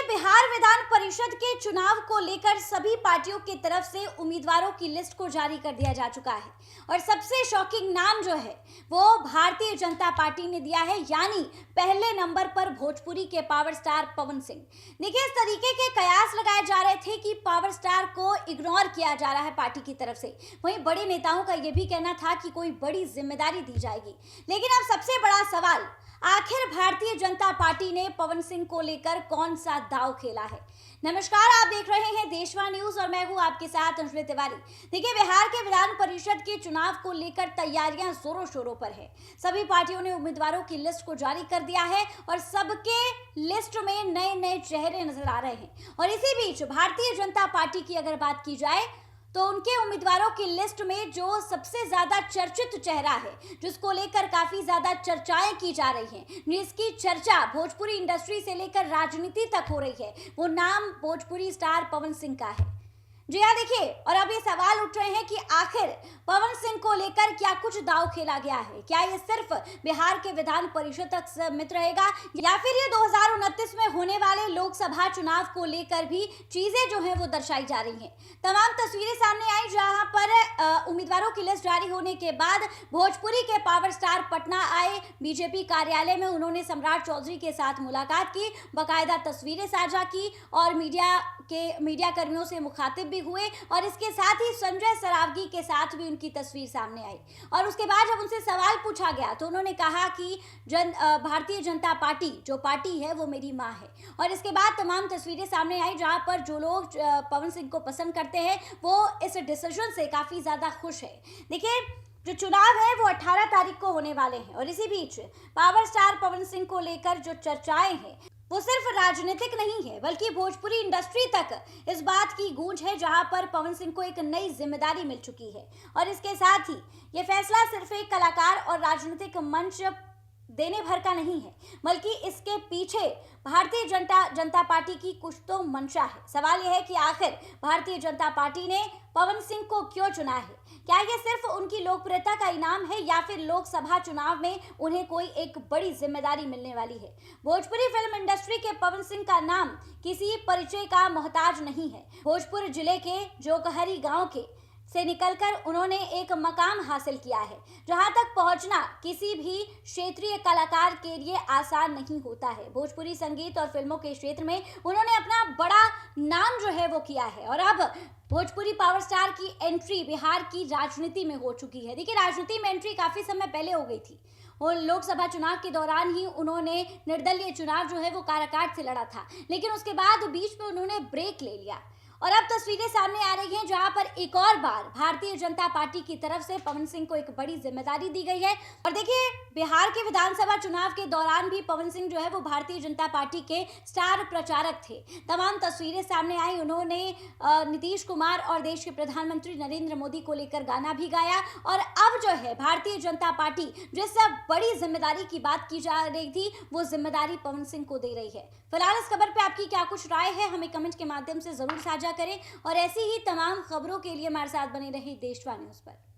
बिहार विधान परिषद के चुनाव को लेकर सभी पार्टियों की तरफ से उम्मीदवारों की लिस्ट को जारी कर दिया जा चुका है और सबसे शॉकिंग नाम जो है वो भारतीय जनता पार्टी ने दिया है, यानी पहले नंबर पर भोजपुरी के पावर स्टार पवन सिंह। देखिए, इस तरीके के कयास लगाए जा रहे थे कि पावर स्टार को इग्नोर किया जा रहा है पार्टी की तरफ से। वहीं बड़े नेताओं का यह भी कहना था कि कोई बड़ी जिम्मेदारी दी जाएगी। लेकिन अब सबसे बड़ा सवाल, आखिर भारतीय जनता पार्टी ने पवन सिंह को लेकर कौन सा दांव खेला है। नमस्कार, आप देख रहे हैं देशवा न्यूज और मैं हूं आपके साथ अंजलि तिवारी। देखिए, बिहार के विधान परिषद के चुनाव को लेकर तैयारियां जोरों शोरों पर है। सभी पार्टियों ने उम्मीदवारों की लिस्ट को जारी कर दिया है और सबके लिस्ट में नए नए चेहरे नजर आ रहे हैं। और इसी बीच भारतीय जनता पार्टी की अगर बात की जाए तो उनके उम्मीदवारों की लिस्ट में जो सबसे ज्यादा चर्चित चेहरा है, जिसको लेकर काफी ज्यादा चर्चाएं की जा रही हैं, जिसकी चर्चा भोजपुरी इंडस्ट्री से लेकर राजनीति तक हो रही है, वो नाम भोजपुरी स्टार पवन सिंह का है। जी हाँ, देखिए, और अब ये सवाल उठ रहे हैं कि आखिर पवन सिंह को लेकर क्या कुछ दांव खेला गया है। क्या ये सिर्फ बिहार के विधान परिषद तक सीमित रहेगा या फिर ये 2029 में होने वाले लोकसभा चुनाव को लेकर भी चीजें जो है वो दर्शाई जा रही हैं। तमाम तस्वीरें सामने आई जहां पर उम्मीदवारों की लिस्ट जारी होने के बाद भोजपुरी के पावर स्टार पटना आए। बीजेपी कार्यालय में उन्होंने सम्राट चौधरी के साथ मुलाकात की, बाकायदा तस्वीरें साझा की और मीडिया कर्मियों से मुखातिब हुए और इसके साथ ही संजय सरावगी के साथ भी उनकी तस्वीर सामने आई। और उसके बाद जब उनसे सवाल पूछा गया तो उन्होंने कहा कि भारतीय जनता पार्टी जो पार्टी है वो मेरी मां है। और इसके बाद तमाम तस्वीरें सामने आई जहां पर जो लोग पवन सिंह को पसंद करते हैं वो इस डिसीजन से काफी ज्यादा खुश है। देखिए, जो चुनाव है वो 18 तारीख को होने वाले हैं और इसी बीच पावर स्टार पवन सिंह को लेकर जो चर्चाएं हैं वो सिर्फ राजनीतिक नहीं है, बल्कि भोजपुरी इंडस्ट्री तक इस बात की गूंज है जहां पर पवन सिंह को एक नई जिम्मेदारी मिल चुकी है। और इसके साथ ही ये फैसला सिर्फ एक कलाकार और राजनीतिक मंच देने भर का नहीं है, बल्कि इसके पीछे भारतीय जनता पार्टी की कुछ तो मंशा है। सवाल यह है कि आखिर भारतीय जनता पार्टी ने पवन सिंह को क्यों चुना है। क्या यह सिर्फ उनकी लोकप्रियता का इनाम है या फिर लोकसभा चुनाव में उन्हें कोई एक बड़ी जिम्मेदारी मिलने वाली है। भोजपुरी फिल्म इंडस्ट्री के पवन सिंह का नाम किसी परिचय का मोहताज नहीं है। भोजपुर जिले के जोकहरी गांव के से निकलकर उन्होंने एक मकाम हासिल किया है जहां तक पहुंचना किसी भी क्षेत्रीय कलाकार के लिए आसान नहीं होता है। भोजपुरी संगीत और फिल्मों के क्षेत्र में उन्होंने अपना बड़ा नाम जो है वो किया है और अब भोजपुरी पावर स्टार की एंट्री बिहार की राजनीति में हो चुकी है। देखिए, राजनीति में एंट्री काफी समय पहले हो गई थी और लोकसभा चुनाव के दौरान ही उन्होंने निर्दलीय चुनाव जो है वो काराकाट से लड़ा था, लेकिन उसके बाद बीच में उन्होंने ब्रेक ले लिया और अब तस्वीरें सामने आ रही हैं जहां पर एक और बार भारतीय जनता पार्टी की तरफ से पवन सिंह को एक बड़ी जिम्मेदारी दी गई है। और देखिए, बिहार के विधानसभा चुनाव के दौरान भी पवन सिंह जो है वो भारतीय जनता पार्टी के स्टार प्रचारक थे। तमाम तस्वीरें सामने आई, उन्होंने नीतीश कुमार और देश के प्रधानमंत्री नरेंद्र मोदी को लेकर गाना भी गाया। और अब जो है भारतीय जनता पार्टी जिस बड़ी जिम्मेदारी की बात की जा रही थी वो जिम्मेदारी पवन सिंह को दे रही है। फिलहाल इस खबर पे आपकी क्या कुछ राय है, हमें कमेंट के माध्यम से जरूर साझा करें और ऐसी ही तमाम खबरों के लिए हमारे साथ बने रहिए देशवा न्यूज पर।